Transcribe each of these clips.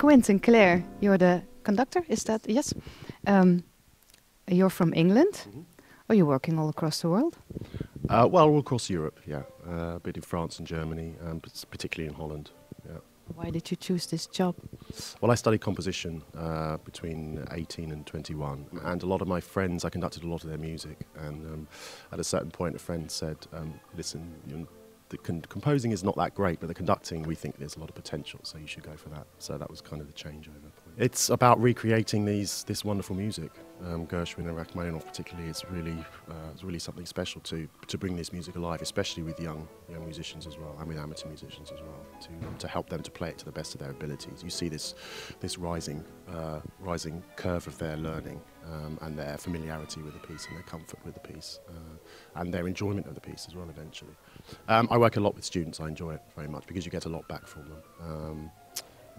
Quintin Clare, you're the conductor, is that, yes? You're from England. Are you working all across the world? Well, all across Europe, yeah. A bit in France and Germany, but particularly in Holland, yeah. Why did you choose this job? Well, I studied composition between 18 and 21, and a lot of my friends, I conducted a lot of their music, and at a certain point a friend said, listen, the composing is not that great, but the conducting, we think there's a lot of potential, so you should go for that. So that was kind of the changeover point. It's about recreating this wonderful music. Gershwin and Rachmaninoff particularly, it's really something special to bring this music alive, especially with young musicians as well, and with amateur musicians as well, to help them to play it to the best of their abilities. You see this rising curve of their learning and their familiarity with the piece and their comfort with the piece and their enjoyment of the piece as well eventually. I work a lot with students. I enjoy it very much because you get a lot back from them.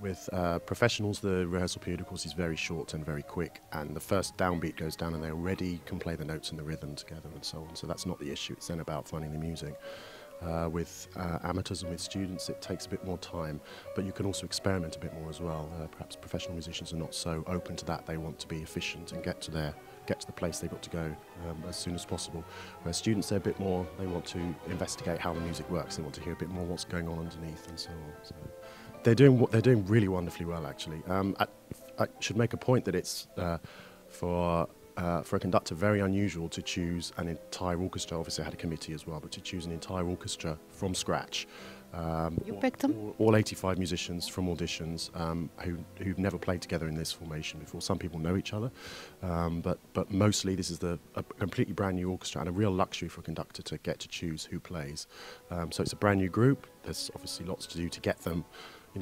With professionals, the rehearsal period, of course, is very short and very quick, and the first downbeat goes down and they already can play the notes and the rhythm together and so on, so that's not the issue. It's then about finding the music. With amateurs and with students, it takes a bit more time, but you can also experiment a bit more as well. Perhaps professional musicians are not so open to that. They want to be efficient and get to the place they've got to go as soon as possible. Whereas students, they're a bit more, they want to investigate how the music works. They want to hear a bit more what's going on underneath and so on. So they're doing really wonderfully well, actually. I should make a point that it's for a conductor very unusual to choose an entire orchestra. Obviously I had a committee as well, but to choose an entire orchestra from scratch. You picked them? All 85 musicians from auditions who've never played together in this formation before. Some people know each other, but mostly this is a completely brand new orchestra and a real luxury for a conductor to get to choose who plays. So it's a brand new group. There's obviously lots to do to get them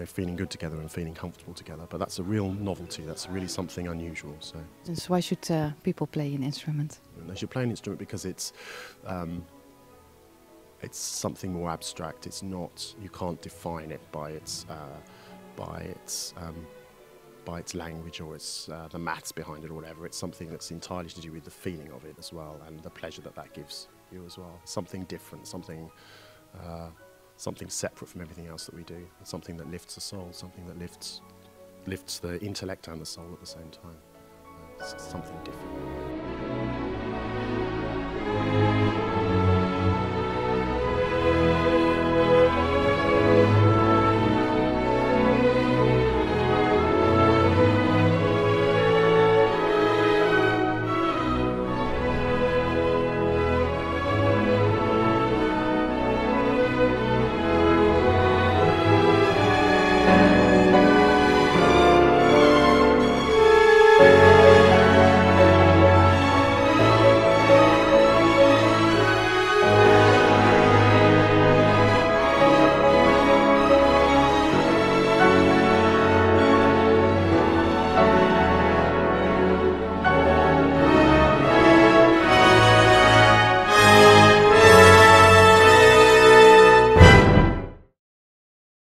feeling good together and feeling comfortable together, but that's a real novelty. That's really something unusual. So why should people play an instrument? They should play an instrument because it's something more abstract. It's not, you can't define it by its language or its the maths behind it or whatever. It's something that's entirely to do with the feeling of it as well and the pleasure that gives you as well. Something different, something separate from everything else that we do, something that lifts the soul, something that lifts the intellect and the soul at the same time. It's something different.